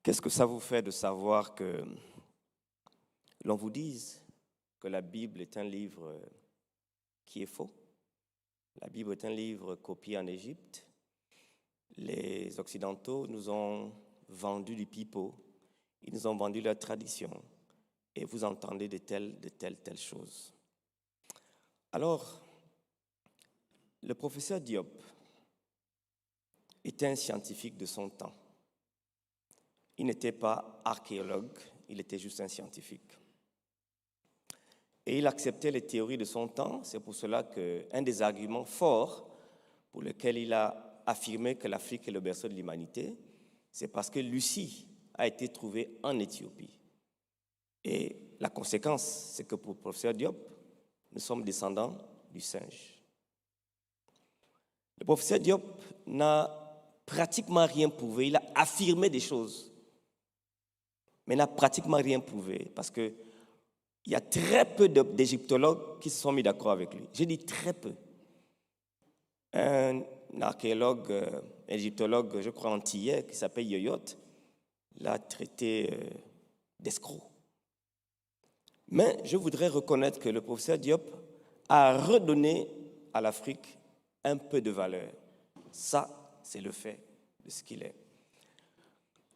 Qu'est-ce que ça vous fait de savoir que l'on vous dise que la Bible est un livre qui est faux? La Bible est un livre copié en Égypte. Les Occidentaux nous ont vendu du pipeau, ils nous ont vendu leur tradition, et vous entendez de telles choses. Alors, le professeur Diop était un scientifique de son temps. Il n'était pas archéologue, il était juste un scientifique. Et il acceptait les théories de son temps. C'est pour cela qu'un des arguments forts pour lequel il a affirmé que l'Afrique est le berceau de l'humanité, c'est parce que Lucie a été trouvée en Éthiopie. Et la conséquence, c'est que pour le professeur Diop, nous sommes descendants du singe. Le professeur Diop n'a pratiquement rien prouvé. Il a affirmé des choses, mais n'a pratiquement rien prouvé parce qu'il y a très peu d'égyptologues qui se sont mis d'accord avec lui. J'ai dit très peu. Un archéologue, égyptologue, je crois antillais, qui s'appelle Yoyot, l'a traité d'escroc. Mais je voudrais reconnaître que le professeur Diop a redonné à l'Afrique un peu de valeur. Ça, c'est le fait de ce qu'il est.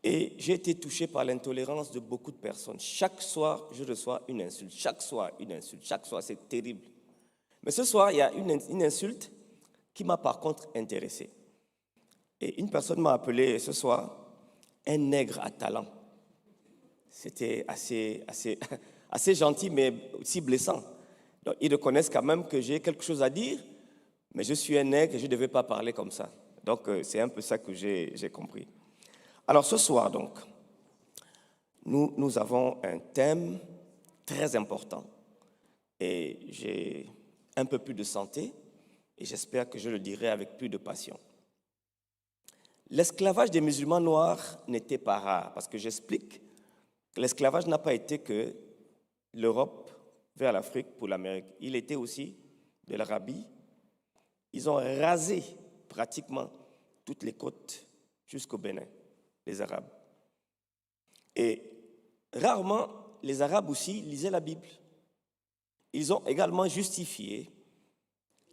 Et j'ai été touché par l'intolérance de beaucoup de personnes. Chaque soir, je reçois une insulte. Chaque soir, une insulte. Chaque soir, c'est terrible. Mais ce soir, il y a une insulte qui m'a par contre intéressé. Et une personne m'a appelé ce soir un nègre à talent. C'était assez gentil, mais aussi blessant. Donc, ils reconnaissent quand même que j'ai quelque chose à dire, mais je suis un nègre et je ne devais pas parler comme ça. Donc, c'est un peu ça que j'ai compris. Alors, ce soir, donc, nous avons un thème très important. Et j'ai un peu plus de santé, et j'espère que je le dirai avec plus de passion. L'esclavage des musulmans noirs n'était pas rare, parce que j'explique que l'esclavage n'a pas été que l'Europe vers l'Afrique pour l'Amérique. Il était aussi de l'Arabie. Ils ont rasé pratiquement toutes les côtes jusqu'au Bénin, les Arabes. Et rarement, les Arabes aussi lisaient la Bible. Ils ont également justifié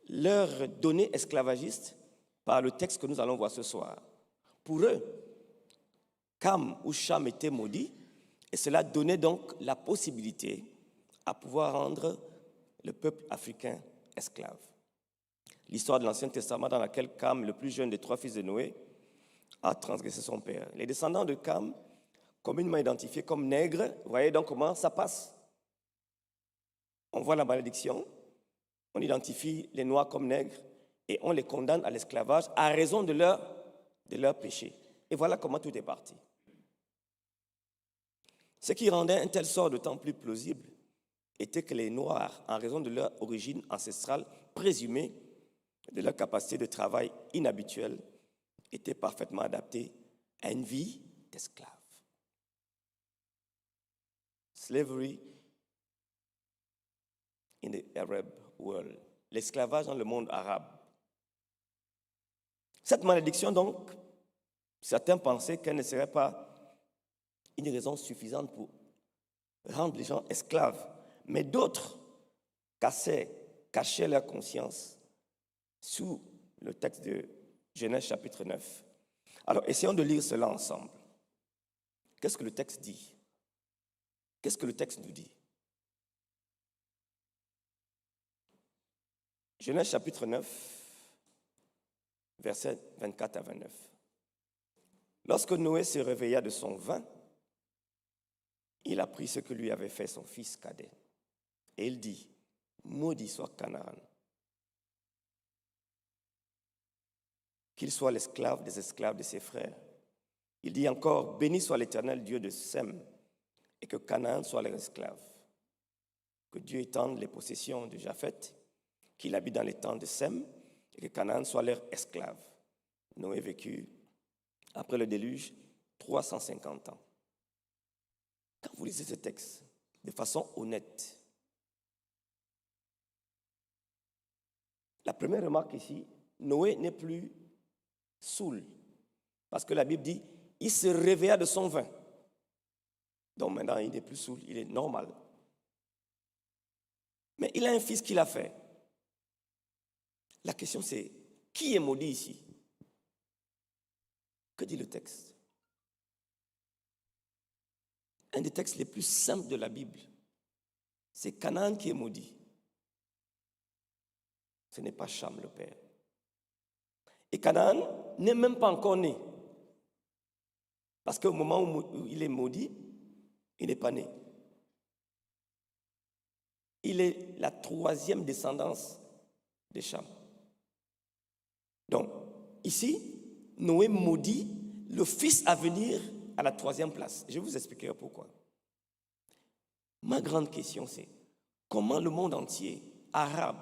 leurs données esclavagistes par le texte que nous allons voir ce soir. Pour eux, Kham ou Cham était maudit, et cela donnait donc la possibilité à pouvoir rendre le peuple africain esclave. L'histoire de l'Ancien Testament dans laquelle Kham, le plus jeune des 3 fils de Noé, a transgressé son père. Les descendants de Kham, communément identifiés comme nègres, vous voyez donc comment ça passe. On voit la malédiction, on identifie les Noirs comme nègres et on les condamne à l'esclavage à raison de leur péché. Et voilà comment tout est parti. Ce qui rendait un tel sort d'autant plus plausible était que les Noirs, en raison de leur origine ancestrale présumée, de leur capacité de travail inhabituelle, étaient parfaitement adaptés à une vie d'esclave. Slavery in the Arab world. L'esclavage dans le monde arabe. Cette malédiction, donc, certains pensaient qu'elle ne serait pas une raison suffisante pour rendre les gens esclaves. Mais d'autres cachaient leur conscience sous le texte de Genèse chapitre 9. Alors, essayons de lire cela ensemble. Qu'est-ce que le texte dit? Qu'est-ce que le texte nous dit? Genèse chapitre 9, versets 24 à 29. Lorsque Noé se réveilla de son vin, il apprit ce que lui avait fait son fils cadet. Et il dit, maudit soit Canaan, qu'il soit l'esclave des esclaves de ses frères. Il dit encore, béni soit l'Éternel Dieu de Sem, et que Canaan soit leur esclave. Que Dieu étende les possessions de Japheth, qu'il habite dans les tentes de Sem, et que Canaan soit leur esclave. Noé vécut, après le déluge, 350 ans. Quand vous lisez ce texte, de façon honnête, la première remarque ici, Noé n'est plus saoul. Parce que la Bible dit, il se réveilla de son vin. Donc maintenant, il n'est plus saoul, il est normal. Mais il a un fils qu'il a fait. La question c'est, qui est maudit ici? Que dit le texte? Un des textes les plus simples de la Bible, c'est Canaan qui est maudit. Ce n'est pas Cham le père. Et Canaan n'est même pas encore né. Parce qu'au moment où il est maudit, il n'est pas né. Il est la troisième descendance de Cham. Donc, ici, Noé maudit le fils à venir à la troisième place. Je vais vous expliquer pourquoi. Ma grande question, c'est comment le monde entier, arabe,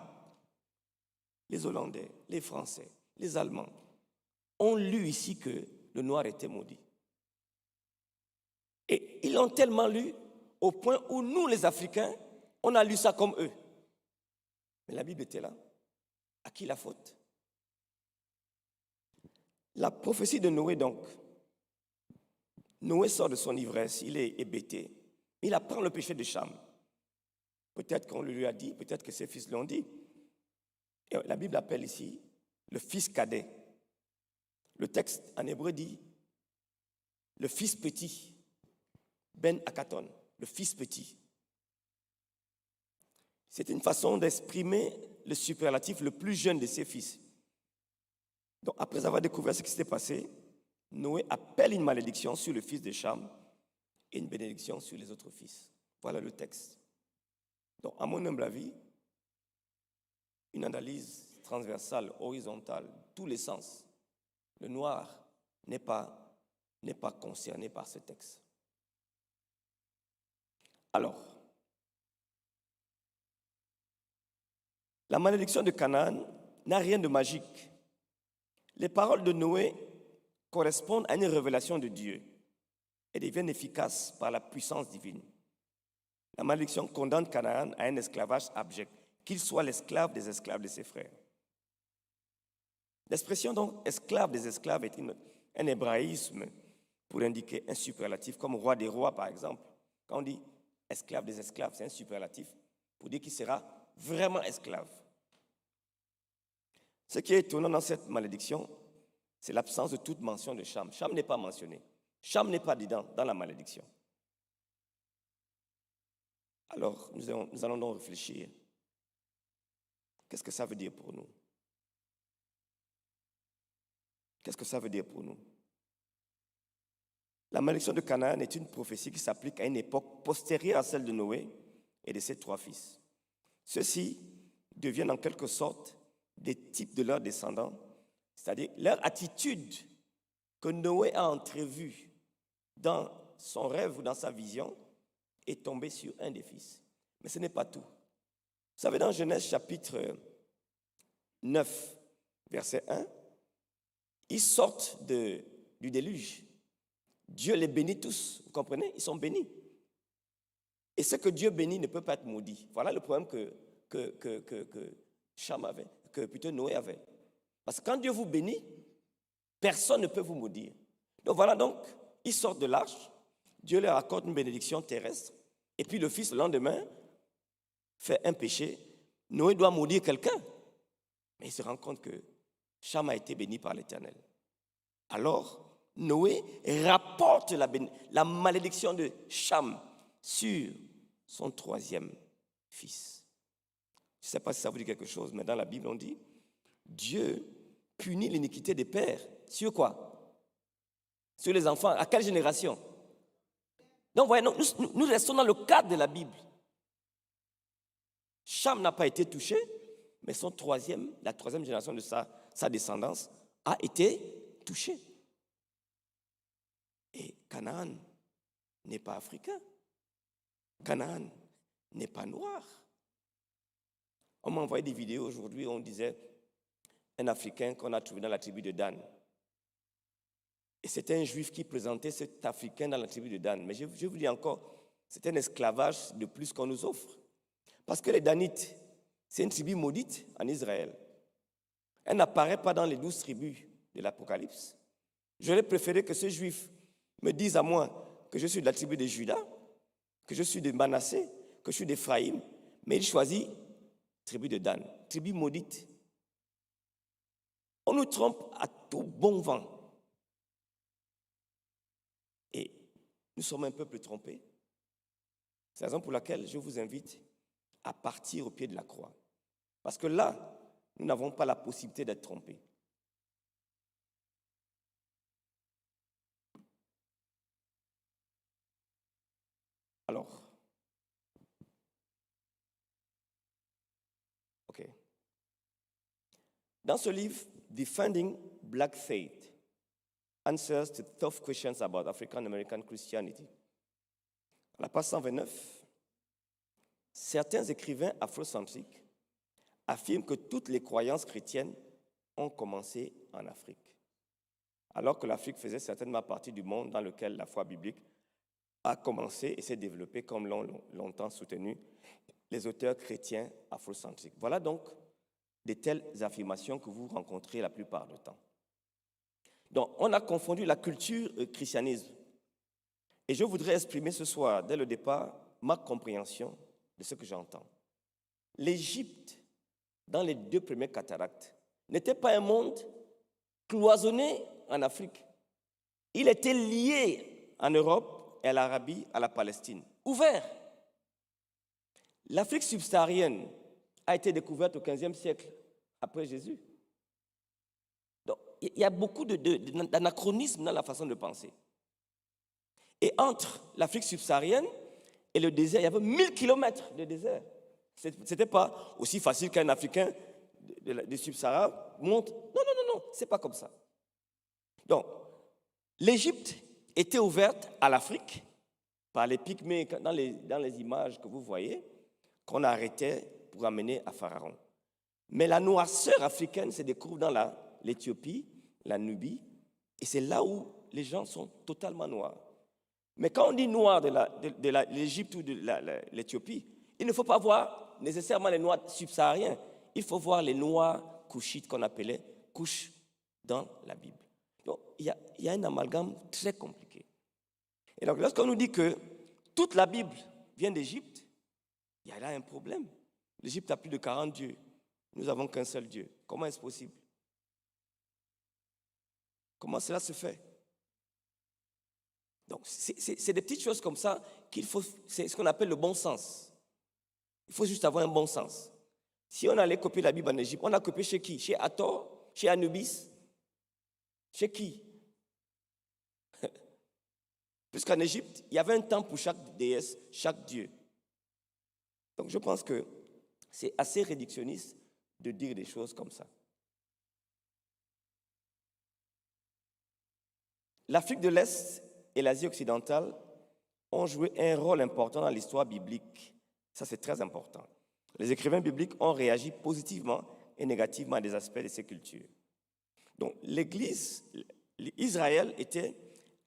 les Hollandais, les Français, les Allemands, ont lu ici que le noir était maudit. Et ils l'ont tellement lu au point où nous, les Africains, on a lu ça comme eux. Mais la Bible était là. À qui la faute? La prophétie de Noé, donc. Noé sort de son ivresse, il est hébété. Il apprend le péché de Cham. Peut-être qu'on le lui a dit, peut-être que ses fils l'ont dit. Et la Bible appelle ici le fils cadet. Le texte en hébreu dit le fils petit, Ben Akaton, le fils petit. C'est une façon d'exprimer le superlatif le plus jeune de ses fils. Donc après avoir découvert ce qui s'était passé, Noé appelle une malédiction sur le fils de Cham et une bénédiction sur les autres fils. Voilà le texte. Donc à mon humble avis, une analyse transversale, horizontale, tous les sens, le noir n'est pas concerné par ce texte. Alors, la malédiction de Canaan n'a rien de magique. Les paroles de Noé correspondent à une révélation de Dieu et deviennent efficaces par la puissance divine. La malédiction condamne Canaan à un esclavage abject, qu'il soit l'esclave des esclaves de ses frères. L'expression donc esclave des esclaves est un hébraïsme pour indiquer un superlatif, comme roi des rois par exemple. Quand on dit esclave des esclaves, c'est un superlatif pour dire qu'il sera vraiment esclave. Ce qui est étonnant dans cette malédiction, c'est l'absence de toute mention de Cham. Cham n'est pas mentionné. Cham n'est pas dedans dans la malédiction. Alors, nous allons donc réfléchir. Qu'est-ce que ça veut dire pour nous? Qu'est-ce que ça veut dire pour nous? La malédiction de Canaan est une prophétie qui s'applique à une époque postérieure à celle de Noé et de ses 3 fils. Ceux-ci deviennent en quelque sorte des types de leurs descendants, c'est-à-dire leur attitude que Noé a entrevue dans son rêve ou dans sa vision est tombée sur un des fils. Mais ce n'est pas tout. Vous savez, dans Genèse chapitre 9, verset 1, ils sortent du déluge. Dieu les bénit tous, vous comprenez? Ils sont bénis. Et ce que Dieu bénit ne peut pas être maudit. Voilà le problème que Cham avait, que plutôt Noé avait. Parce que quand Dieu vous bénit, personne ne peut vous maudire. Donc voilà, donc, ils sortent de l'arche, Dieu leur accorde une bénédiction terrestre, et puis le fils, le lendemain, fait un péché. Noé doit maudire quelqu'un. Mais il se rend compte que Cham a été béni par l'Éternel. Alors, Noé rapporte la malédiction de Cham sur son 3e fils. Je ne sais pas si ça vous dit quelque chose, mais dans la Bible, on dit Dieu punit l'iniquité des pères. Sur quoi? Sur les enfants. À quelle génération? Donc, voyez, nous restons dans le cadre de la Bible. Cham n'a pas été touché, mais la 3e génération de sa descendance a été touchée. Et Canaan n'est pas africain. Canaan n'est pas noir. On m'a envoyé des vidéos aujourd'hui où on disait un Africain qu'on a trouvé dans la tribu de Dan. Et c'était un juif qui présentait cet Africain dans la tribu de Dan. Mais je vous dis encore, c'est un esclavage de plus qu'on nous offre. Parce que les Danites, c'est une tribu maudite en Israël. Elle n'apparaît pas dans les 12 tribus de l'Apocalypse. J'aurais préféré que ce juif me dise à moi que je suis de la tribu de Juda que je suis de Manassé, que je suis d'Éphraïm, mais il choisit tribu de Dan, tribu maudite. On nous trompe à tout bon vent. Et nous sommes un peuple trompé. C'est la raison pour laquelle je vous invite à partir au pied de la croix. Parce que là, nous n'avons pas la possibilité d'être trompés. Alors, ok. Dans ce livre, Defending Black Faith, Answers to Tough Questions About African American Christianity, à la page 129, certains écrivains afrocentriques affirment que toutes les croyances chrétiennes ont commencé en Afrique, alors que l'Afrique faisait certainement partie du monde dans lequel la foi biblique a commencé et s'est développée, comme l'ont longtemps soutenu les auteurs chrétiens afrocentriques. Voilà donc de telles affirmations que vous rencontrez la plupart du temps. Donc, on a confondu la culture et le christianisme. Et je voudrais exprimer ce soir, dès le départ, ma compréhension de ce que j'entends. L'Égypte, dans les 2 premières cataractes, n'était pas un monde cloisonné en Afrique. Il était lié en Europe et à l'Arabie, à la Palestine, ouvert. L'Afrique subsaharienne a été découverte au XVe siècle après Jésus. Donc, il y a beaucoup d'anachronismes dans la façon de penser. Et entre l'Afrique subsaharienne et le désert, il y avait 1000 kilomètres de désert. Ce n'était pas aussi facile qu'un Africain du Sub-Sahara monte. Non, ce n'est pas comme ça. Donc, l'Égypte était ouverte à l'Afrique par les Pygmées dans les images que vous voyez, qu'on arrêtait pour amener à Pharaon. Mais la noirceur africaine se découvre dans l'Éthiopie, la Nubie, et c'est là où les gens sont totalement noirs. Mais quand on dit noir de l'Égypte ou de l'Éthiopie, il ne faut pas voir nécessairement les noirs subsahariens, il faut voir les noirs couchites qu'on appelait couches dans la Bible. Donc il y a un amalgame très compliqué. Et donc lorsqu'on nous dit que toute la Bible vient d'Égypte, il y a là un problème. L'Égypte a plus de 40 dieux. Nous n'avons qu'un seul Dieu. Comment est-ce possible? Comment cela se fait? Donc, c'est des petites choses comme ça qu'il faut, c'est ce qu'on appelle le bon sens. Il faut juste avoir un bon sens. Si on allait copier la Bible en Égypte, on a copié chez qui? Chez Hathor? Chez Anubis? Chez qui? Puisqu'en Égypte, il y avait un temple pour chaque déesse, chaque dieu. Donc, je pense que c'est assez réductionniste de dire des choses comme ça. L'Afrique de l'Est et l'Asie occidentale ont joué un rôle important dans l'histoire biblique. Ça, c'est très important. Les écrivains bibliques ont réagi positivement et négativement à des aspects de ces cultures. Donc, l'Église, Israël était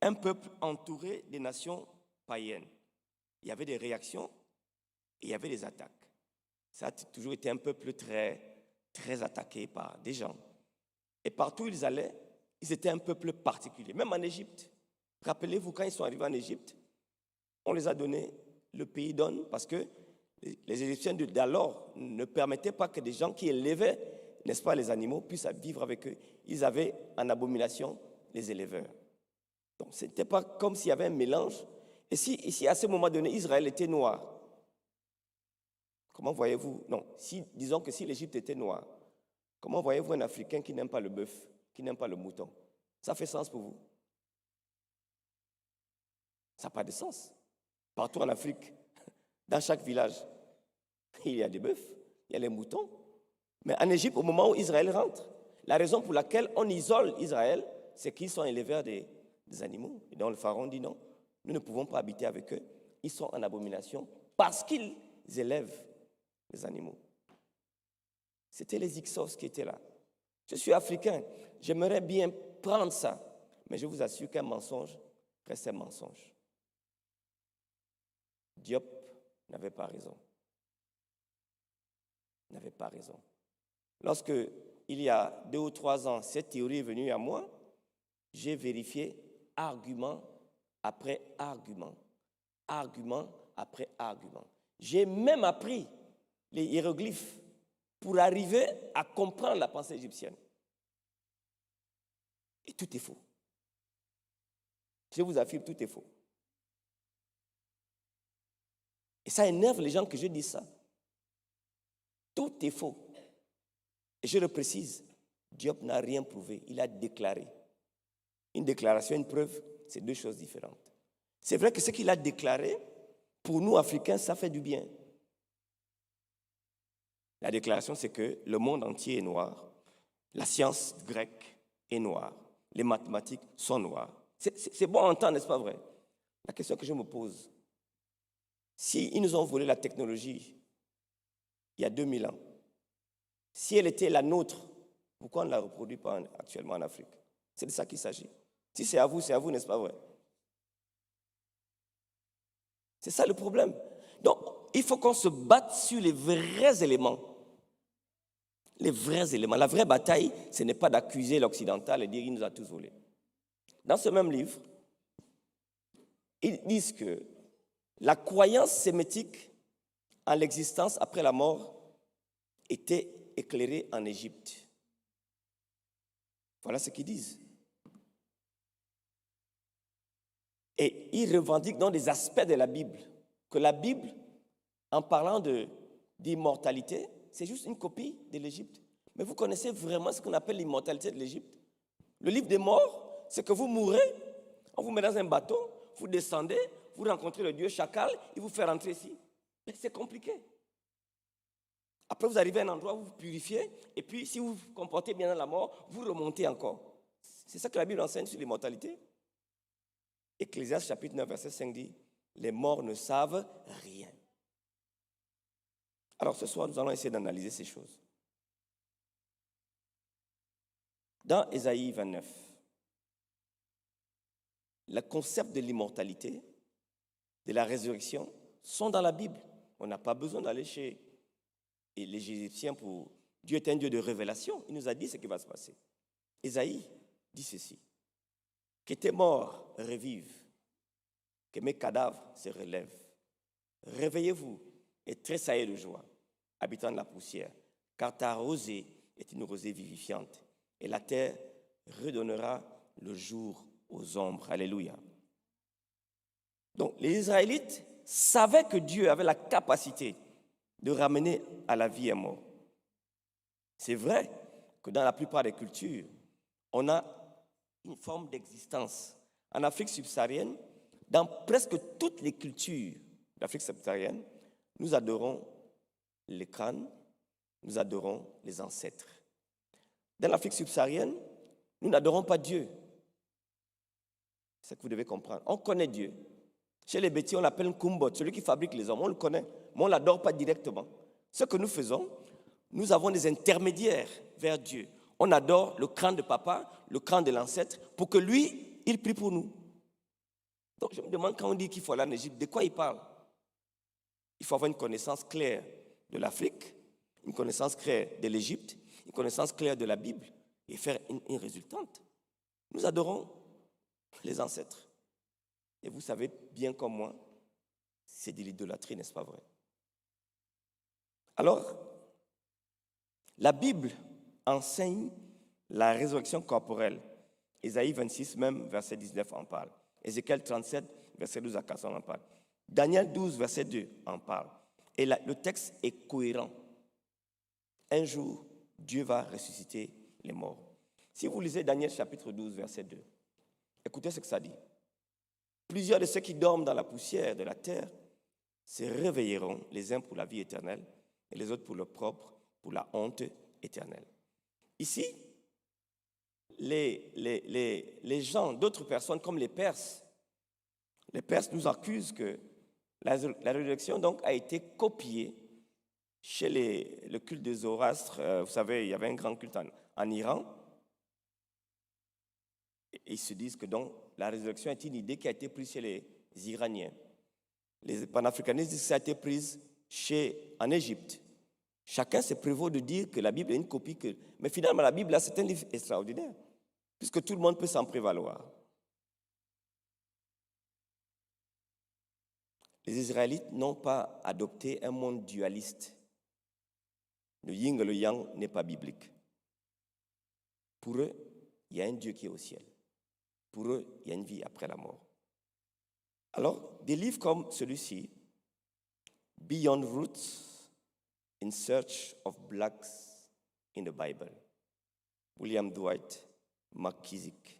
un peuple entouré des nations païennes. Il y avait des réactions et il y avait des attaques. Ça a toujours été un peuple très, très attaqué par des gens. Et partout où ils allaient, ils étaient un peuple particulier. Même en Égypte. Rappelez-vous, quand ils sont arrivés en Égypte, on les a donné, le pays donne, parce que les Égyptiens d'alors ne permettaient pas que des gens qui élevaient, n'est-ce pas, les animaux, puissent vivre avec eux. Ils avaient en abomination les éleveurs. Donc, ce n'était pas comme s'il y avait un mélange. Et si à ce moment donné, Israël était noir, comment voyez-vous? Non, disons que si l'Égypte était noire, comment voyez-vous un Africain qui n'aime pas le bœuf, qui n'aime pas le mouton? Ça fait sens pour vous? Ça n'a pas de sens. Partout en Afrique, dans chaque village, il y a des bœufs, il y a les moutons. Mais en Égypte, au moment où Israël rentre, la raison pour laquelle on isole Israël, c'est qu'ils sont éleveurs des animaux. Et donc le pharaon dit non, nous ne pouvons pas habiter avec eux. Ils sont en abomination parce qu'ils élèvent les animaux. C'était les Hyksos qui étaient là. Je suis africain, j'aimerais bien prendre ça, mais je vous assure qu'un mensonge reste un mensonge. Diop n'avait pas raison. N'avait pas raison. Lorsque, il y a 2 ou 3 ans, cette théorie est venue à moi, j'ai vérifié argument après argument, argument après argument. J'ai même appris les hiéroglyphes pour arriver à comprendre la pensée égyptienne. Et tout est faux. Je vous affirme, tout est faux. Et ça énerve les gens que je dise ça. Tout est faux. Et je le précise, Diop n'a rien prouvé, il a déclaré. Une déclaration, une preuve, c'est deux choses différentes. C'est vrai que ce qu'il a déclaré, pour nous, Africains, ça fait du bien. La déclaration, c'est que le monde entier est noir, la science grecque est noire, les mathématiques sont noires. C'est bon à entendre, n'est-ce pas vrai? La question que je me pose, si ils nous ont volé la technologie il y a 2000 ans, si elle était la nôtre, pourquoi on ne la reproduit pas actuellement en Afrique? C'est de ça qu'il s'agit. Si c'est à vous, n'est-ce pas vrai? C'est ça le problème. Donc, il faut qu'on se batte sur les vrais éléments. Les vrais éléments. La vraie bataille, ce n'est pas d'accuser l'occidental et dire qu'il nous a tous volés. Dans ce même livre, ils disent que la croyance sémitique en l'existence après la mort était éclairée en Égypte. Voilà ce qu'ils disent. Et ils revendiquent dans des aspects de la Bible que la Bible, en parlant d'immortalité, c'est juste une copie de l'Égypte. Mais vous connaissez vraiment ce qu'on appelle l'immortalité de l'Égypte? Le livre des morts, c'est que vous mourrez, on vous met dans un bateau, vous descendez, vous rencontrez le dieu chacal, il vous fait rentrer ici. Mais c'est compliqué. Après, vous arrivez à un endroit où vous vous purifiez, et puis si vous vous comportez bien dans la mort, vous remontez encore. C'est ça que la Bible enseigne sur l'immortalité. Ecclésiaste chapitre 9, verset 5 dit, les morts ne savent rien. Alors ce soir, nous allons essayer d'analyser ces choses. Dans Ésaïe 29, le concept de l'immortalité, de la résurrection, sont dans la Bible. On n'a pas besoin d'aller chez les Égyptiens pour... Dieu est un Dieu de révélation. Il nous a dit ce qui va se passer. Ésaïe dit ceci. Que tes morts revivent, que mes cadavres se relèvent. Réveillez-vous et tressaillez de joie, habitants de la poussière, car ta rosée est une rosée vivifiante, et la terre redonnera le jour aux ombres. Alléluia. Donc, les Israélites savaient que Dieu avait la capacité de ramener à la vie un mort. C'est vrai que dans la plupart des cultures, on a une forme d'existence. En Afrique subsaharienne, dans presque toutes les cultures d'Afrique subsaharienne, nous adorons les crânes, nous adorons les ancêtres. Dans l'Afrique subsaharienne, nous n'adorons pas Dieu. C'est ce que vous devez comprendre. On connaît Dieu. Chez les Bétis, on l'appelle Kumbot, celui qui fabrique les hommes. On le connaît, mais on ne l'adore pas directement. Ce que nous faisons, nous avons des intermédiaires vers Dieu. On adore le crâne de papa, le crâne de l'ancêtre, pour que lui, il prie pour nous. Donc je me demande quand on dit qu'il faut aller en Égypte, de quoi il parle? Il faut avoir une connaissance claire de l'Afrique, une connaissance claire de l'Égypte, une connaissance claire de la Bible et faire une résultante. Nous adorons les ancêtres. Et vous savez bien comme moi, c'est de l'idolâtrie, n'est-ce pas vrai? Alors, la Bible enseigne la résurrection corporelle. Ésaïe 26, même verset 19 en parle. Ézéchiel 37, verset 12 à 14 en parle. Daniel 12, verset 2 en parle. Et le texte est cohérent. Un jour, Dieu va ressusciter les morts. Si vous lisez Daniel chapitre 12, verset 2, écoutez ce que ça dit. Plusieurs de ceux qui dorment dans la poussière de la terre se réveilleront, les uns pour la vie éternelle et les autres pour leur propre, pour la honte éternelle. Ici, les gens, d'autres personnes comme les Perses nous accusent que la résurrection donc a été copiée chez le culte de Zoroastre. Vous savez, il y avait un grand culte en Iran. Et ils se disent que donc la résurrection est une idée qui a été prise chez les Iraniens. Les panafricanistes disent que ça a été prise en Égypte. Chacun se prévaut de dire que la Bible est une copie. Mais finalement, la Bible, là, c'est un livre extraordinaire, puisque tout le monde peut s'en prévaloir. Les Israélites n'ont pas adopté un monde dualiste. Le yin et le yang n'est pas biblique. Pour eux, il y a un Dieu qui est au ciel. Pour eux, il y a une vie après la mort. Alors, des livres comme celui-ci, Beyond Roots, In Search of Blacks in the Bible, William Dwight McKissick.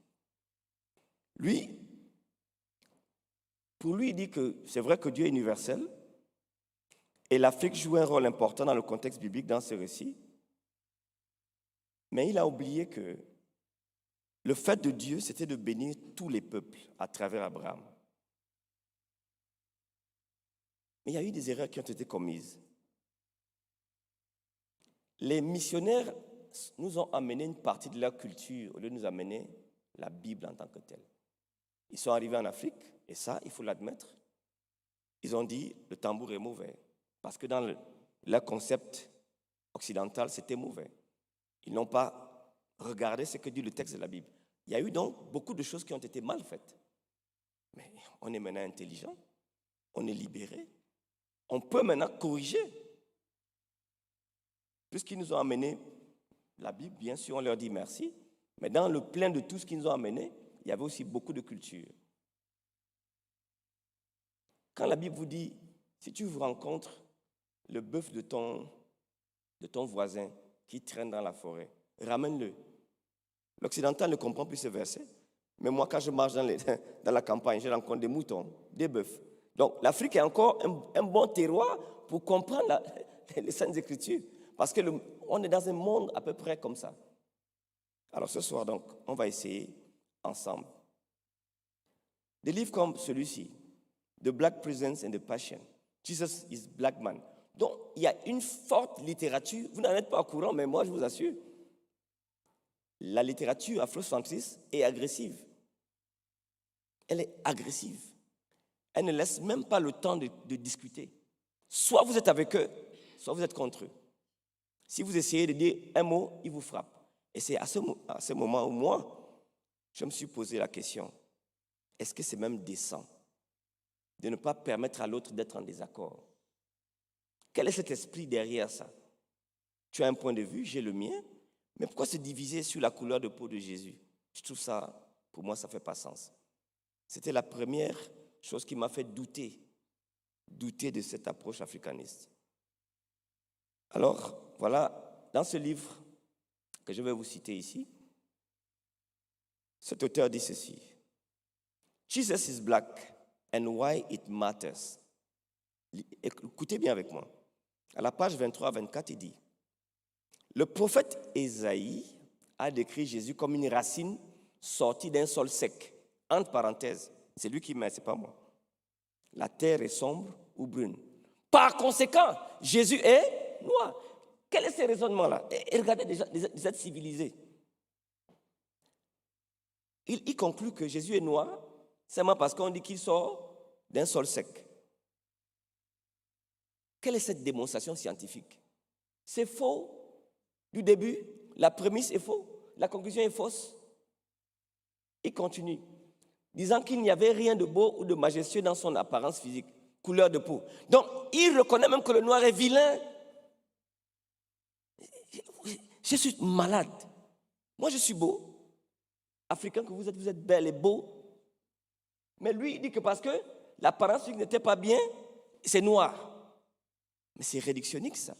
Pour lui, il dit que c'est vrai que Dieu est universel et l'Afrique joue un rôle important dans le contexte biblique dans ce récit, mais il a oublié que le fait de Dieu, c'était de bénir tous les peuples à travers Abraham. Mais il y a eu des erreurs qui ont été commises. Les missionnaires nous ont amené une partie de leur culture au lieu de nous amener la Bible en tant que telle. Ils sont arrivés en Afrique, et ça, il faut l'admettre. Ils ont dit, le tambour est mauvais, parce que dans leur concept occidental, c'était mauvais. Ils n'ont pas regardé ce que dit le texte de la Bible. Il y a eu donc beaucoup de choses qui ont été mal faites. Mais on est maintenant intelligent, on est libéré, on peut maintenant corriger. Puisqu'ils nous ont amené la Bible, bien sûr, on leur dit merci, mais dans le plein de tout ce qu'ils nous ont amené, il y avait aussi beaucoup de culture. Quand la Bible vous dit, si tu vous rencontres le bœuf de ton voisin qui traîne dans la forêt, ramène-le. L'occidental ne comprend plus ce verset. Mais moi, quand je marche dans la campagne, je rencontre des moutons, des bœufs. Donc, l'Afrique est encore un bon terroir pour comprendre les Saintes Écritures. Parce qu'on est dans un monde à peu près comme ça. Alors, ce soir, donc, on va essayer ensemble. Des livres comme celui-ci, The Black Presence and the Passion, Jesus is Black Man. Donc, il y a une forte littérature. Vous n'en êtes pas au courant, mais moi, je vous assure, la littérature afrocentriste est agressive. Elle est agressive. Elle ne laisse même pas le temps de discuter. Soit vous êtes avec eux, soit vous êtes contre eux. Si vous essayez de dire un mot, ils vous frappent. Et c'est à ce moment où moi, je me suis posé la question, est-ce que c'est même décent de ne pas permettre à l'autre d'être en désaccord? Quel est cet esprit derrière ça? Tu as un point de vue, j'ai le mien, mais pourquoi se diviser sur la couleur de peau de Jésus? Je trouve ça, pour moi, ça ne fait pas sens. C'était la première chose qui m'a fait douter de cette approche africaniste. Alors, voilà, dans ce livre que je vais vous citer ici, cet auteur dit ceci. Jesus is black and why it matters. Écoutez bien avec moi. À la page 23-24, il dit, le prophète Ésaïe a décrit Jésus comme une racine sortie d'un sol sec. Entre parenthèses, c'est lui qui met, c'est pas moi. La terre est sombre ou brune. Par conséquent, Jésus est noir. Quel est ce raisonnement-là? Et regardez déjà, vous êtes civilisés. Il conclut que Jésus est noir seulement parce qu'on dit qu'il sort d'un sol sec. Quelle est cette démonstration scientifique? C'est faux du début, la prémisse est fausse, la conclusion est fausse. Il continue, disant qu'il n'y avait rien de beau ou de majestueux dans son apparence physique, couleur de peau. Donc, il reconnaît même que le noir est vilain. Je suis malade. Moi, je suis beau. Africain que vous êtes belle et beau. Mais lui, il dit que parce que l'apparence physique n'était pas bien, c'est noir. Mais c'est réductionniste, ça.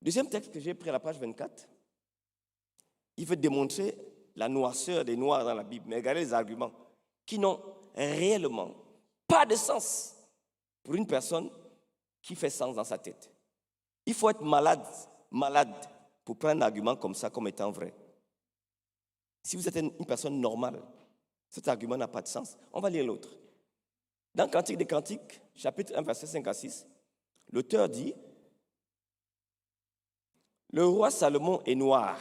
Deuxième texte que j'ai pris à la page 24, il veut démontrer la noirceur des noirs dans la Bible. Mais regardez les arguments qui n'ont réellement pas de sens pour une personne qui fait sens dans sa tête. Il faut être malade pour prendre un argument comme ça comme étant vrai. Si vous êtes une personne normale, cet argument n'a pas de sens. On va lire l'autre. Dans Cantique des Cantiques, chapitre 1, verset 5 à 6, l'auteur dit « Le roi Salomon est noir.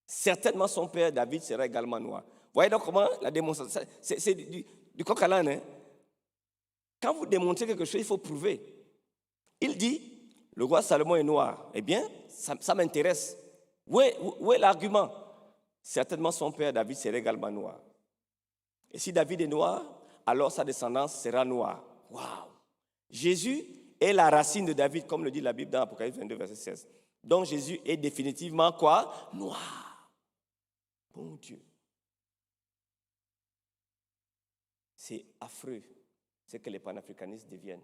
Certainement son père David sera également noir. » Vous voyez donc comment la démonstration, c'est du coq à l'âne. Hein? Quand vous démontrez quelque chose, il faut prouver. Il dit « Le roi Salomon est noir. » Eh bien, ça m'intéresse. Où est l'argument? Certainement son père David sera également noir. Et si David est noir, alors sa descendance sera noire. Waouh! Jésus est la racine de David, comme le dit la Bible dans Apocalypse 22, verset 16. Donc Jésus est définitivement quoi? Noir. Bon Dieu. C'est affreux ce que les panafricanistes deviennent.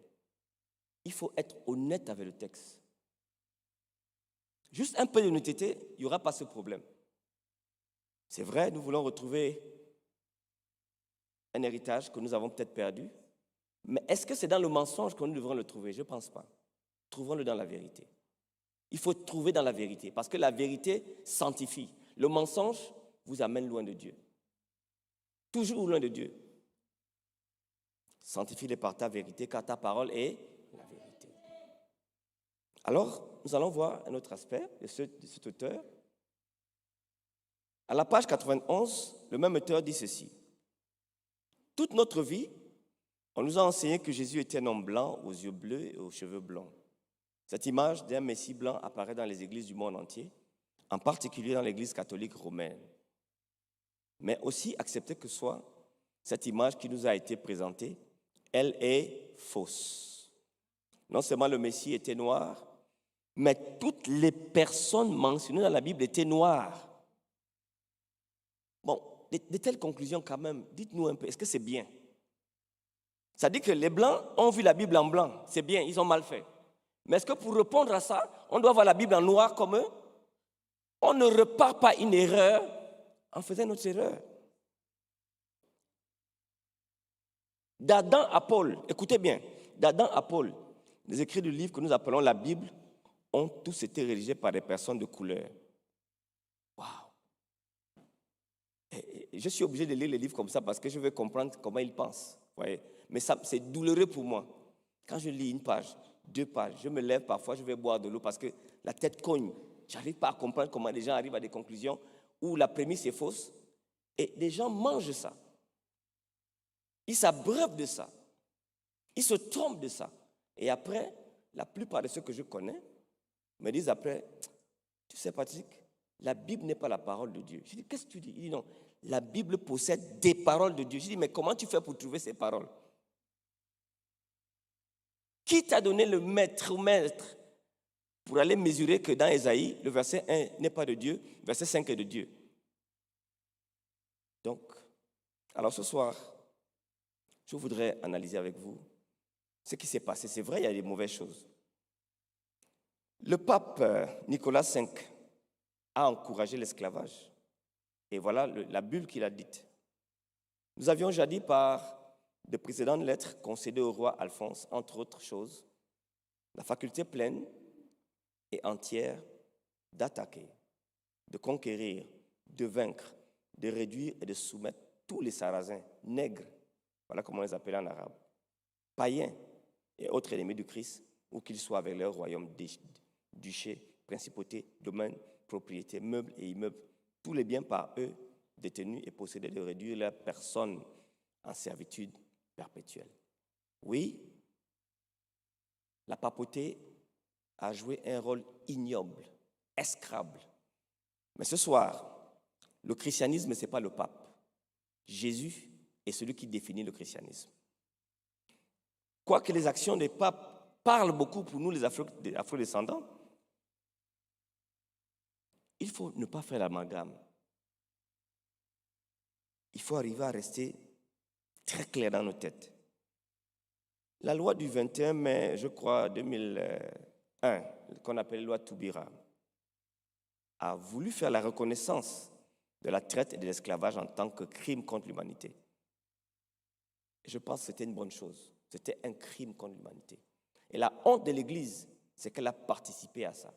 Il faut être honnête avec le texte. Juste un peu d'honnêteté, il n'y aura pas ce problème. C'est vrai, nous voulons retrouver un héritage que nous avons peut-être perdu, mais est-ce que c'est dans le mensonge que nous devrons le trouver? Je ne pense pas. Trouvons-le dans la vérité. Il faut trouver dans la vérité, parce que la vérité sanctifie. Le mensonge vous amène loin de Dieu. Toujours loin de Dieu. Sanctifie-les par ta vérité, car ta parole est la vérité. Alors, nous allons voir un autre aspect de cet auteur. À la page 91, le même auteur dit ceci. Toute notre vie, on nous a enseigné que Jésus était un homme blanc, aux yeux bleus et aux cheveux blancs. Cette image d'un Messie blanc apparaît dans les églises du monde entier, en particulier dans l'église catholique romaine. Mais aussi, acceptez que soit, cette image qui nous a été présentée, elle est fausse. Non seulement le Messie était noir, mais toutes les personnes mentionnées dans la Bible étaient noires. Bon, de telles conclusions quand même, dites-nous un peu, est-ce que c'est bien? Ça dit que les Blancs ont vu la Bible en blanc, c'est bien, ils ont mal fait. Mais est-ce que pour répondre à ça, on doit voir la Bible en noir comme eux? On ne repart pas une erreur en faisant notre erreur. D'Adam à Paul, écoutez bien, d'Adam à Paul, les écrits du livre que nous appelons la Bible ont tous été rédigés par des personnes de couleur. Waouh! Je suis obligé de lire les livres comme ça parce que je veux comprendre comment ils pensent. Voyez? Mais ça, c'est douloureux pour moi. Quand je lis une page, 2 pages, je me lève parfois, je vais boire de l'eau parce que la tête cogne. Je n'arrive pas à comprendre comment les gens arrivent à des conclusions où la prémisse est fausse. Et les gens mangent ça. Ils s'abreuvent de ça. Ils se trompent de ça. Et après, la plupart de ceux que je connais me disent après, tu sais Patrick, la Bible n'est pas la parole de Dieu. Je dis, qu'est-ce que tu dis? Il dit non, la Bible possède des paroles de Dieu. Je dis, mais comment tu fais pour trouver ces paroles? Qui t'a donné le maître pour aller mesurer que dans Ésaïe, le verset 1 n'est pas de Dieu, le verset 5 est de Dieu? Donc, alors ce soir, je voudrais analyser avec vous ce qui s'est passé. C'est vrai, il y a des mauvaises choses. Le pape Nicolas V a encouragé l'esclavage. Et voilà la bulle qu'il a dite. Nous avions jadis par de précédentes lettres concédées au roi Alphonse, entre autres choses, la faculté pleine et entière d'attaquer, de conquérir, de vaincre, de réduire et de soumettre tous les Sarrasins, nègres, voilà comment on les appelle en arabe, païens et autres ennemis du Christ, où qu'ils soient avec leur royaume, duché, principauté, domaine, propriété, meubles et immeubles, tous les biens par eux détenus et possédés, de réduire leur personne en servitude perpétuelle. Oui, la papauté a joué un rôle ignoble, exécrable. Mais ce soir, le christianisme, ce n'est pas le pape. Jésus est celui qui définit le christianisme. Quoique les actions des papes parlent beaucoup pour nous, les afro-descendants, il faut ne pas faire l'amalgame. Il faut arriver à rester très clair dans nos têtes. La loi du 21 mai, je crois, 2001, qu'on appelle loi Toubira, a voulu faire la reconnaissance de la traite et de l'esclavage en tant que crime contre l'humanité. Je pense que c'était une bonne chose. C'était un crime contre l'humanité. Et la honte de l'Église, c'est qu'elle a participé à ça.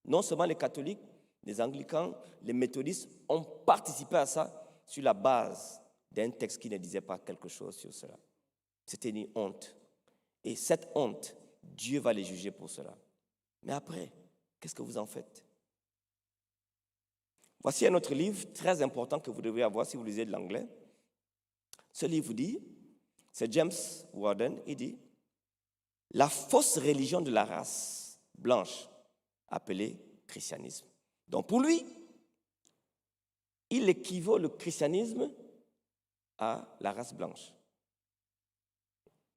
Non seulement les catholiques, les anglicans, les méthodistes ont participé à ça sur la base d'un texte qui ne disait pas quelque chose sur cela. C'était une honte. Et cette honte, Dieu va les juger pour cela. Mais après, qu'est-ce que vous en faites? Voici un autre livre très important que vous devez avoir si vous lisez de l'anglais. Ce livre dit, c'est James Warden, il dit « La fausse religion de la race blanche, appelée christianisme ». Donc pour lui, il équivaut le christianisme à la race blanche.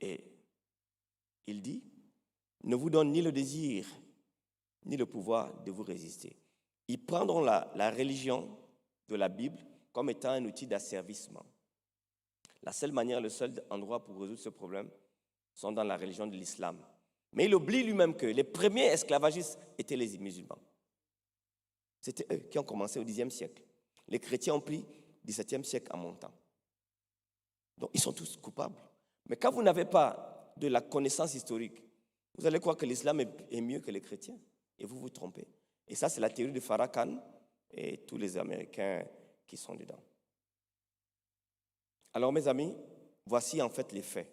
Et il dit, ne vous donne ni le désir, ni le pouvoir de vous résister. Ils prendront la religion de la Bible comme étant un outil d'asservissement. La seule manière, le seul endroit pour résoudre ce problème sont dans la religion de l'islam. Mais il oublie lui-même que les premiers esclavagistes étaient les musulmans. C'était eux qui ont commencé au Xe siècle. Les chrétiens ont pris XVIIe siècle en montant. Donc, ils sont tous coupables. Mais quand vous n'avez pas de la connaissance historique, vous allez croire que l'islam est mieux que les chrétiens. Et vous vous trompez. Et ça, c'est la théorie de Farrakhan et tous les Américains qui sont dedans. Alors, mes amis, voici en fait les faits.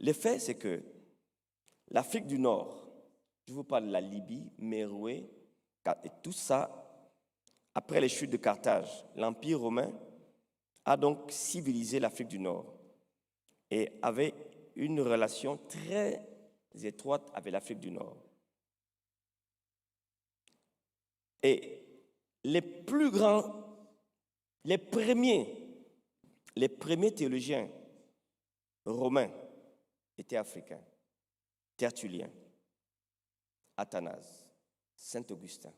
Les faits, c'est que l'Afrique du Nord, je vous parle de la Libye, Méroué, et tout ça, après les chutes de Carthage, l'Empire romain a donc civilisé l'Afrique du Nord et avait une relation très étroite avec l'Afrique du Nord. Et les plus grands, les premiers théologiens romains étaient africains. Tertullien, Athanase, Saint-Augustin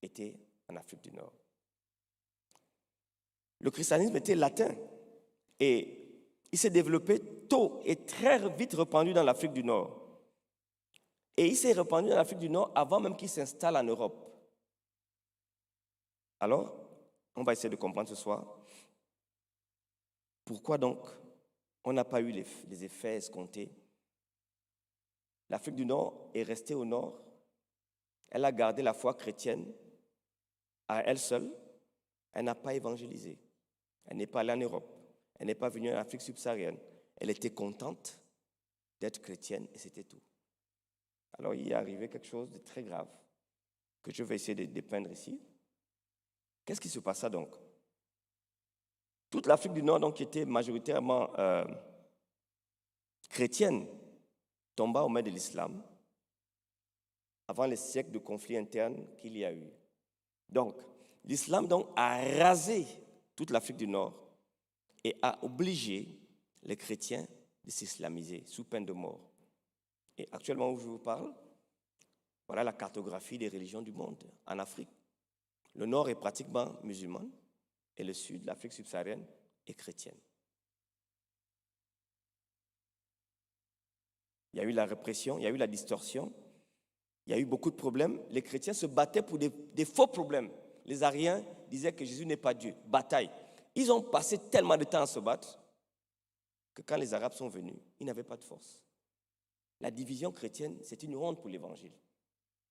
étaient en Afrique du Nord. Le christianisme était latin et il s'est développé tôt et très vite répandu dans l'Afrique du Nord. Et il s'est répandu dans l'Afrique du Nord avant même qu'il s'installe en Europe. Alors, on va essayer de comprendre ce soir pourquoi donc on n'a pas eu les effets escomptés. L'Afrique du Nord est restée au nord. Elle a gardé la foi chrétienne à elle seule. Elle n'a pas évangélisé. Elle n'est pas allée en Europe. Elle n'est pas venue en Afrique subsaharienne. Elle était contente d'être chrétienne et c'était tout. Alors il est arrivé quelque chose de très grave que je vais essayer de dépeindre ici. Qu'est-ce qui se passa donc? Toute l'Afrique du Nord, donc, qui était majoritairement chrétienne, tomba aux mains de l'islam avant les siècles de conflits internes qu'il y a eu. Donc, l'islam donc, a rasé toute l'Afrique du Nord et a obligé les chrétiens de s'islamiser sous peine de mort. Et actuellement où je vous parle, voilà la cartographie des religions du monde en Afrique. Le nord est pratiquement musulman et le sud, l'Afrique subsaharienne, est chrétienne. Il y a eu la répression, il y a eu la distorsion, il y a eu beaucoup de problèmes. Les chrétiens se battaient pour des faux problèmes. Les Ariens disaient que Jésus n'est pas Dieu. Bataille. Ils ont passé tellement de temps à se battre que quand les Arabes sont venus, ils n'avaient pas de force. La division chrétienne, c'est une honte pour l'Évangile.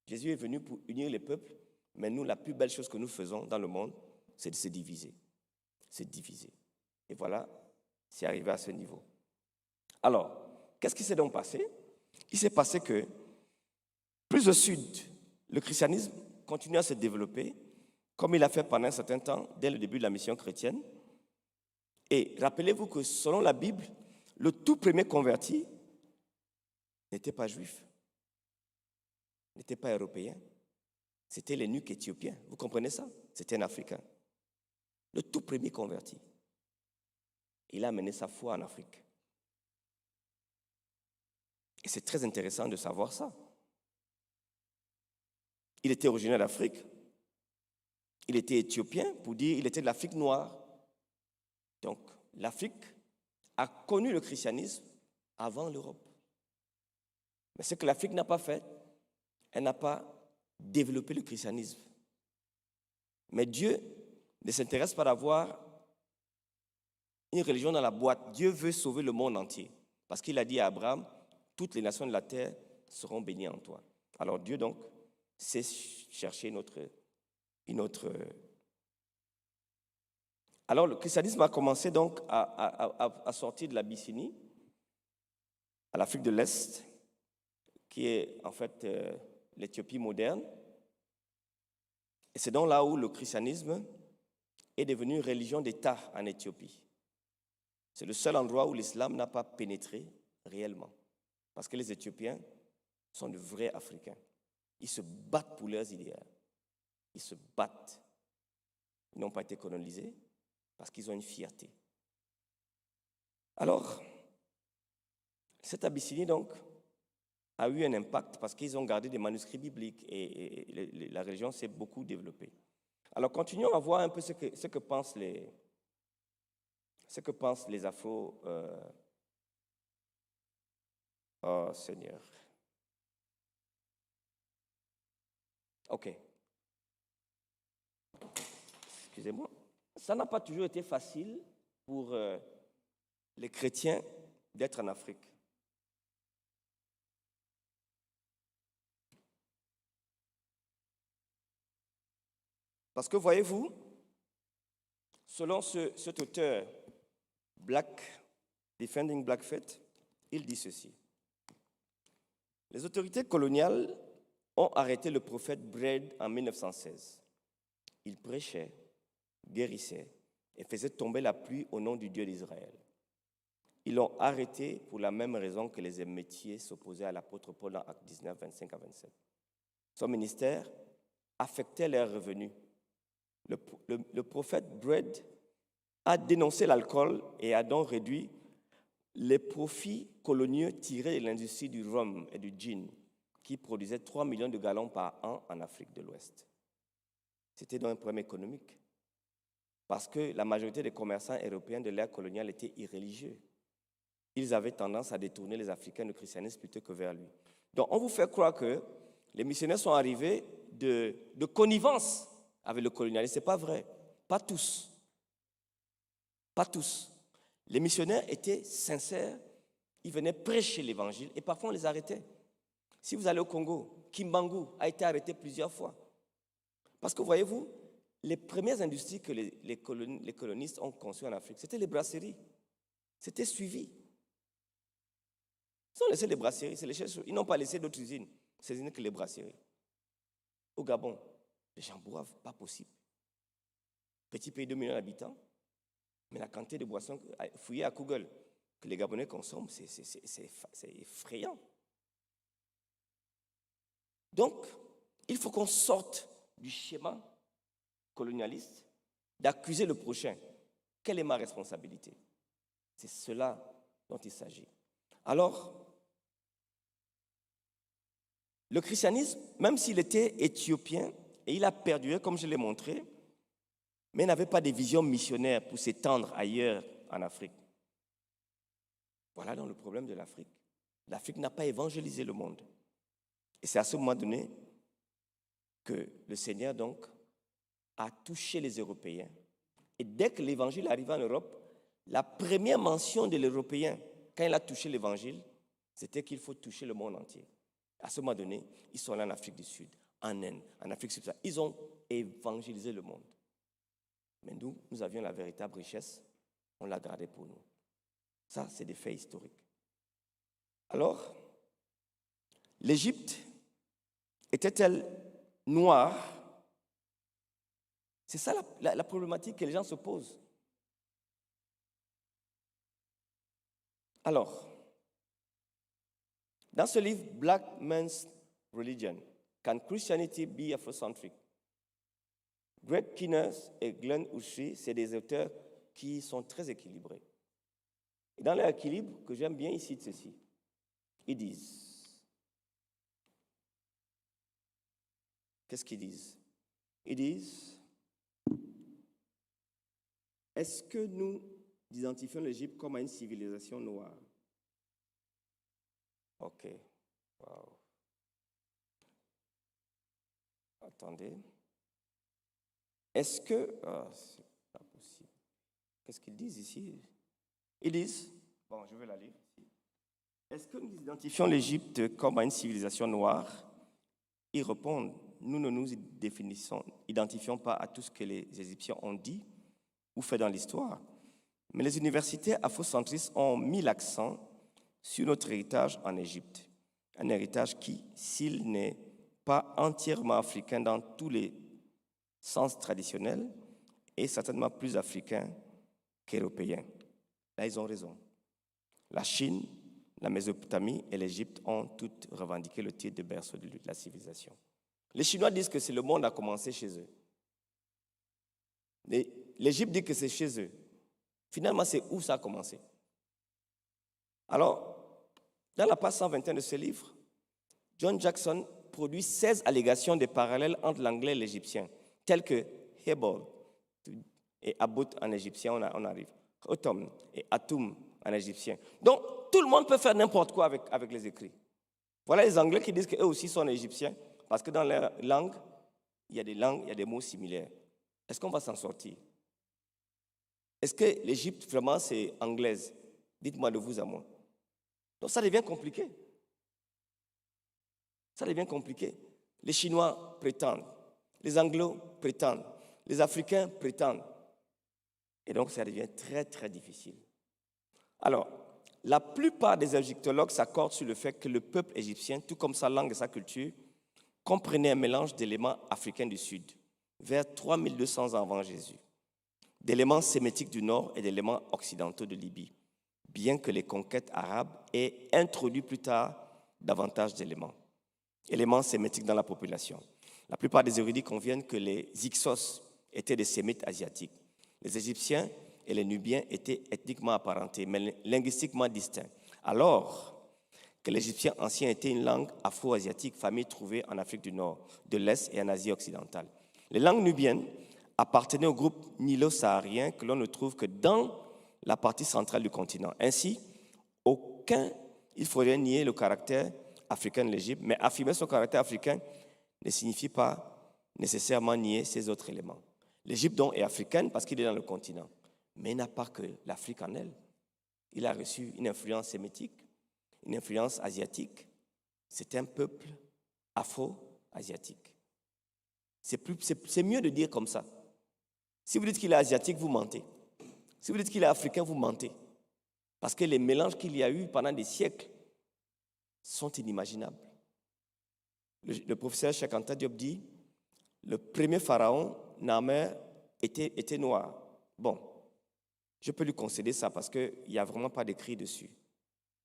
Jésus est venu pour unir les peuples, mais nous, la plus belle chose que nous faisons dans le monde, c'est de se diviser. C'est diviser. Et voilà, c'est arrivé à ce niveau. Alors, qu'est-ce qui s'est donc passé? Il s'est passé que, plus au sud, le christianisme continue à se développer, comme il a fait pendant un certain temps, dès le début de la mission chrétienne. Et rappelez-vous que selon la Bible, le tout premier converti n'était pas juif, n'était pas européen, c'était l'eunuque éthiopien. Vous comprenez ça? C'était un Africain. Le tout premier converti. Il a amené sa foi en Afrique. Et c'est très intéressant de savoir ça. Il était originaire d'Afrique. Il était éthiopien, pour dire il était de l'Afrique noire. Donc, l'Afrique a connu le christianisme avant l'Europe. Mais ce que l'Afrique n'a pas fait, elle n'a pas développé le christianisme. Mais Dieu ne s'intéresse pas d'avoir une religion dans la boîte. Dieu veut sauver le monde entier. Parce qu'il a dit à Abraham, toutes les nations de la terre seront bénies en toi. Alors Dieu donc sait chercher une autre. Alors le christianisme a commencé donc à sortir de l'Abyssinie, à l'Afrique de l'Est, qui est en fait l'Éthiopie moderne. Et c'est donc là où le christianisme est devenu une religion d'État en Éthiopie. C'est le seul endroit où l'islam n'a pas pénétré réellement. Parce que les Éthiopiens sont de vrais Africains. Ils se battent pour leurs idéaux. Ils se battent. Ils n'ont pas été colonisés. parce qu'ils ont une fierté. Alors, cette Abyssinie, donc, a eu un impact parce qu'ils ont gardé des manuscrits bibliques et la religion s'est beaucoup développée. Alors, continuons à voir un peu ce que pensent les Afro... oh, Seigneur. OK. Excusez-moi. Ça n'a pas toujours été facile pour les chrétiens d'être en Afrique. Parce que, voyez-vous, selon cet auteur, Defending Black Faith, il dit ceci. Les autorités coloniales ont arrêté le prophète Bread en 1916. Il prêchait, guérissait et faisait tomber la pluie au nom du Dieu d'Israël. Ils l'ont arrêté pour la même raison que les émeutiers s'opposaient à l'apôtre Paul en Actes 19, 25 à 27. Son ministère affectait leurs revenus. Le prophète Bread a dénoncé l'alcool et a donc réduit les profits coloniaux tirés de l'industrie du rhum et du gin, qui produisait 3 millions de gallons par an en Afrique de l'Ouest. C'était donc un problème économique, parce que la majorité des commerçants européens de l'ère coloniale étaient irréligieux. Ils avaient tendance à détourner les Africains du christianisme plutôt que vers lui. Donc on vous fait croire que les missionnaires sont arrivés de connivence avec le colonialisme. Ce n'est pas vrai. Pas tous. Pas tous. Les missionnaires étaient sincères. Ils venaient prêcher l'évangile et parfois on les arrêtait. Si vous allez au Congo, Kimbangu a été arrêté plusieurs fois. Parce que voyez-vous, les premières industries que les colonistes ont conçues en Afrique, c'était les brasseries. C'était suivi. Ils ont laissé les brasseries, ils n'ont pas laissé d'autres usines. C'est que les brasseries. Au Gabon, les gens boivent, pas possible. Petit pays de 2 millions d'habitants, mais la quantité de boissons, fouillez à Google, que les Gabonais consomment, c'est effrayant. Donc, il faut qu'on sorte du schéma colonialiste d'accuser le prochain. Quelle est ma responsabilité? C'est cela dont il s'agit. Alors, le christianisme, même s'il était éthiopien, et il a perduré, comme je l'ai montré, mais n'avait pas de vision missionnaire pour s'étendre ailleurs en Afrique. Voilà donc le problème de l'Afrique. L'Afrique n'a pas évangélisé le monde. Et c'est à ce moment donné que le Seigneur donc a touché les Européens. Et dès que l'évangile arrive en Europe, la première mention de l'Européen, quand il a touché l'évangile, c'était qu'il faut toucher le monde entier. À ce moment donné, ils sont là en Afrique du Sud, en Inde, en Afrique subsaharienne. Ils ont évangélisé le monde. Mais nous avions la véritable richesse, on l'a gardée pour nous. Ça, c'est des faits historiques. Alors, l'Égypte était-elle noire? C'est ça la problématique que les gens se posent. Alors, dans ce livre, Black Man's Religion, Can Christianity be Afrocentric? Greg Kinnear et Glenn Ushri, c'est des auteurs qui sont très équilibrés. Et dans leur équilibre, que j'aime bien, ils citent ceci. Ils disent, qu'est-ce qu'ils disent? Ils disent, est-ce que nous identifions l'Égypte comme une civilisation noire? Ok. Wow. Attendez. Est-ce que... c'est pas possible. Qu'est-ce qu'ils disent ici? Ils disent... Bon, je vais la lire ici. Est-ce que nous identifions l'Égypte comme une civilisation noire? Ils répondent, nous ne nous identifions pas à tout ce que les Égyptiens ont dit ou fait dans l'histoire. Mais les universités afrocentristes ont mis l'accent sur notre héritage en Égypte. Un héritage qui, s'il n'est pas entièrement africain dans tous les sens traditionnels, est certainement plus africain qu'européen. Là, ils ont raison. La Chine, la Mésopotamie et l'Égypte ont toutes revendiqué le titre de berceau de la civilisation. Les Chinois disent que c'est le monde a commencé chez eux. Les l'Égypte dit que c'est chez eux. Finalement, c'est où ça a commencé? Alors, dans la page 121 de ce livre, John Jackson produit 16 allégations de parallèles entre l'anglais et l'égyptien, tels que Hebel et Abut en égyptien, on arrive, Otom et Atum en égyptien. Donc, tout le monde peut faire n'importe quoi avec les écrits. Voilà les Anglais qui disent qu'eux aussi sont égyptiens, parce que dans leur langue, il y a des mots similaires. Est-ce qu'on va s'en sortir? Est-ce que l'Égypte, vraiment, c'est anglaise? Dites-moi de vous à moi. Donc, ça devient compliqué. Ça devient compliqué. Les Chinois prétendent, les Anglos prétendent, les Africains prétendent. Et donc, ça devient très, très difficile. Alors, la plupart des égyptologues s'accordent sur le fait que le peuple égyptien, tout comme sa langue et sa culture, comprenait un mélange d'éléments africains du Sud, vers 3200 avant Jésus, d'éléments sémitiques du Nord et d'éléments occidentaux de Libye, bien que les conquêtes arabes aient introduit plus tard davantage éléments sémitiques dans la population. La plupart des érudits conviennent que les Hyksos étaient des Sémites asiatiques. Les Égyptiens et les Nubiens étaient ethniquement apparentés, mais linguistiquement distincts, alors que l'égyptien ancien était une langue afro-asiatique, famille trouvée en Afrique du Nord, de l'Est et en Asie occidentale. Les langues nubiennes appartenaient au groupe nilo-saharien que l'on ne trouve que dans la partie centrale du continent. Ainsi, il faudrait nier le caractère africain de l'Égypte, mais affirmer son caractère africain ne signifie pas nécessairement nier ces autres éléments. L'Égypte donc est africaine parce qu'il est dans le continent, mais il n'a pas que l'Afrique en elle. Il a reçu une influence sémitique, une influence asiatique. C'est un peuple afro-asiatique. C'est mieux de dire comme ça. Si vous dites qu'il est asiatique, vous mentez. Si vous dites qu'il est africain, vous mentez. Parce que les mélanges qu'il y a eu pendant des siècles sont inimaginables. Le professeur Cheikh Anta Diop dit, le premier pharaon, Namer, était noir. Bon, je peux lui concéder ça parce qu'il n'y a vraiment pas d'écrit dessus.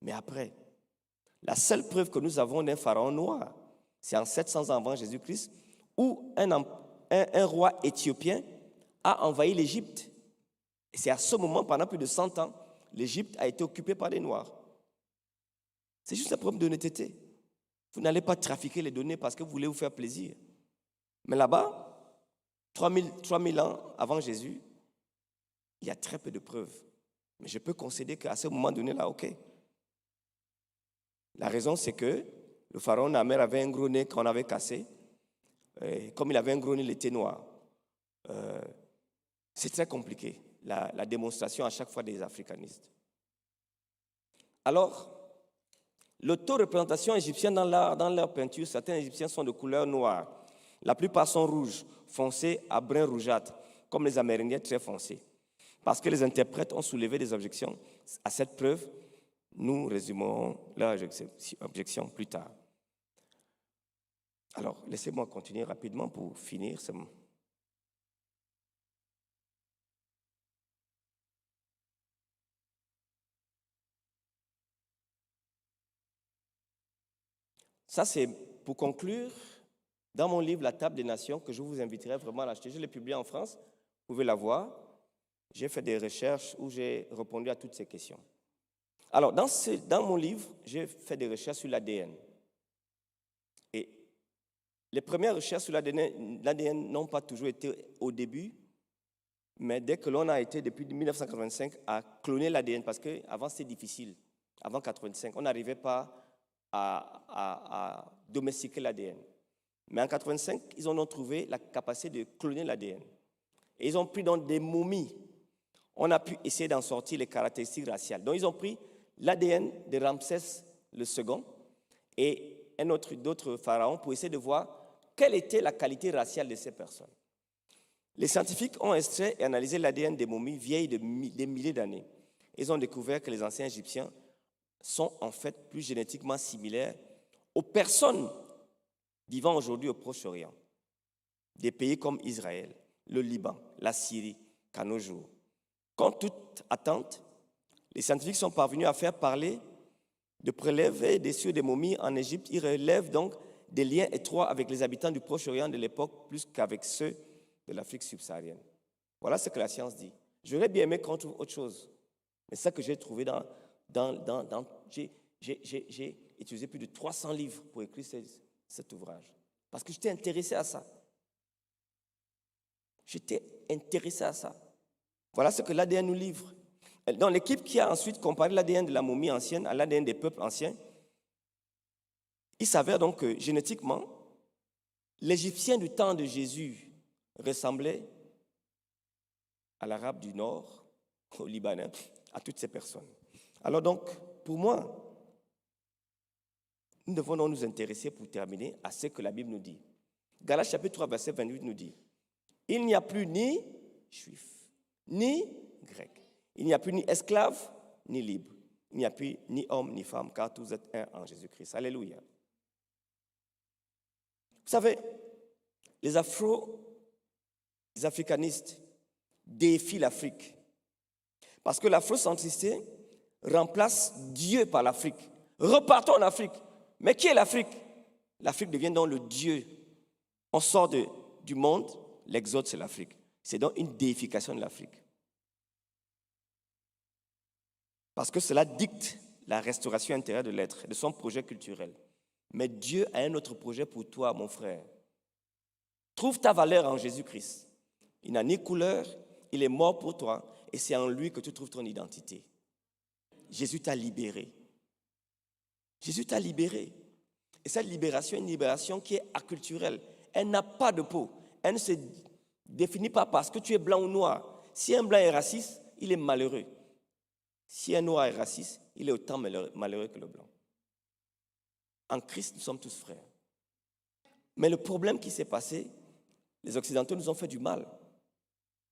Mais après, la seule preuve que nous avons d'un pharaon noir, c'est en 700 ans avant Jésus-Christ, où un roi éthiopien a envahi l'Égypte. Et c'est à ce moment, pendant plus de 100 ans, l'Égypte a été occupée par les Noirs. C'est juste un problème d'honnêteté. Vous n'allez pas trafiquer les données parce que vous voulez vous faire plaisir. Mais là-bas, 3000 ans avant Jésus, il y a très peu de preuves. Mais je peux concéder qu'à ce moment donné, là, ok. La raison, c'est que le pharaon Namer avait un gros nez qu'on avait cassé. Et comme il avait un gros nez, il était noir. C'est très compliqué, la démonstration à chaque fois des africanistes. Alors, l'auto-représentation égyptienne dans leur peinture, certains Égyptiens sont de couleur noire. La plupart sont rouges, foncés à brun rougeâtre, comme les Amérindiens très foncés. Parce que les interprètes ont soulevé des objections à cette preuve, nous résumerons leurs objections plus tard. Alors, laissez-moi continuer rapidement pour finir. Ça, c'est pour conclure, dans mon livre « La table des nations », que je vous inviterai vraiment à l'acheter. Je l'ai publié en France, vous pouvez la voir. J'ai fait des recherches où j'ai répondu à toutes ces questions. Alors, dans mon livre, j'ai fait des recherches sur l'ADN. Et les premières recherches sur l'ADN n'ont pas toujours été au début, mais dès que l'on a été, depuis 1985, à cloner l'ADN, parce qu'avant c'était difficile, avant 1985, on n'arrivait pas à domestiquer l'ADN. Mais en 1985, ils ont trouvé la capacité de cloner l'ADN. Et ils ont pris donc des momies. On a pu essayer d'en sortir les caractéristiques raciales. Donc ils ont pris l'ADN de Ramsès II et d'autres pharaons pour essayer de voir quelle était la qualité raciale de ces personnes. Les scientifiques ont extrait et analysé l'ADN des momies vieilles des milliers d'années. Ils ont découvert que les anciens Égyptiens sont en fait plus génétiquement similaires aux personnes vivant aujourd'hui au Proche-Orient, des pays comme Israël, le Liban, la Syrie, qu'à nos jours. Contre toute attente, les scientifiques sont parvenus à faire parler de prélever des cieux des momies en Égypte. Ils relèvent donc des liens étroits avec les habitants du Proche-Orient de l'époque plus qu'avec ceux de l'Afrique subsaharienne. Voilà ce que la science dit. J'aurais bien aimé qu'on trouve autre chose. Mais ça que j'ai trouvé j'ai utilisé plus de 300 livres pour écrire cet ouvrage. Parce que j'étais intéressé à ça. J'étais intéressé à ça. Voilà ce que l'ADN nous livre. Dans l'équipe qui a ensuite comparé l'ADN de la momie ancienne à l'ADN des peuples anciens, il s'avère donc que génétiquement, l'Égyptien du temps de Jésus ressemblait à l'Arabe du Nord, au Libanais, à toutes ces personnes. Alors donc, pour moi, nous devons donc nous intéresser, pour terminer, à ce que la Bible nous dit. Galates chapitre 3, verset 28 nous dit, « Il n'y a plus ni juif, ni grec. Il n'y a plus ni esclave, ni libre. Il n'y a plus ni homme, ni femme, car tous êtes un en Jésus-Christ. » Alléluia. Vous savez, les africanistes défient l'Afrique. Parce que l'afrocentricité remplace Dieu par l'Afrique. Repartons en Afrique. Mais qui est l'Afrique? L'Afrique devient donc le Dieu. On sort du monde, l'exode c'est l'Afrique. C'est donc une déification de l'Afrique. Parce que cela dicte la restauration intérieure de l'être, de son projet culturel. Mais Dieu a un autre projet pour toi, mon frère. Trouve ta valeur en Jésus-Christ. Il n'a ni couleur, il est mort pour toi, et c'est en lui que tu trouves ton identité. Jésus t'a libéré. Jésus t'a libéré. Et cette libération est une libération qui est acculturelle. Elle n'a pas de peau. Elle ne se définit pas parce que tu es blanc ou noir. Si un blanc est raciste, il est malheureux. Si un noir est raciste, il est autant malheureux que le blanc. En Christ, nous sommes tous frères. Mais le problème qui s'est passé, les Occidentaux nous ont fait du mal.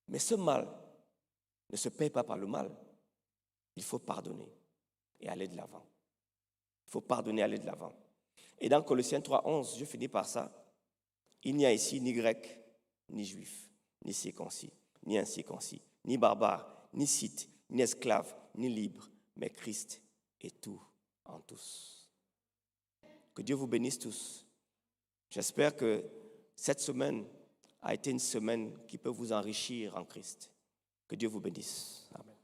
Mais ce mal ne se paye pas par le mal. Il faut pardonner et aller de l'avant. Il faut pardonner et aller de l'avant. Et dans Colossiens 3:11, je finis par ça. Il n'y a ici ni grec, ni juif, ni circoncis, ni incirconcis, ni barbare, ni scythe, ni esclave, ni libre, mais Christ est tout en tous. Que Dieu vous bénisse tous. J'espère que cette semaine a été une semaine qui peut vous enrichir en Christ. Que Dieu vous bénisse. Amen.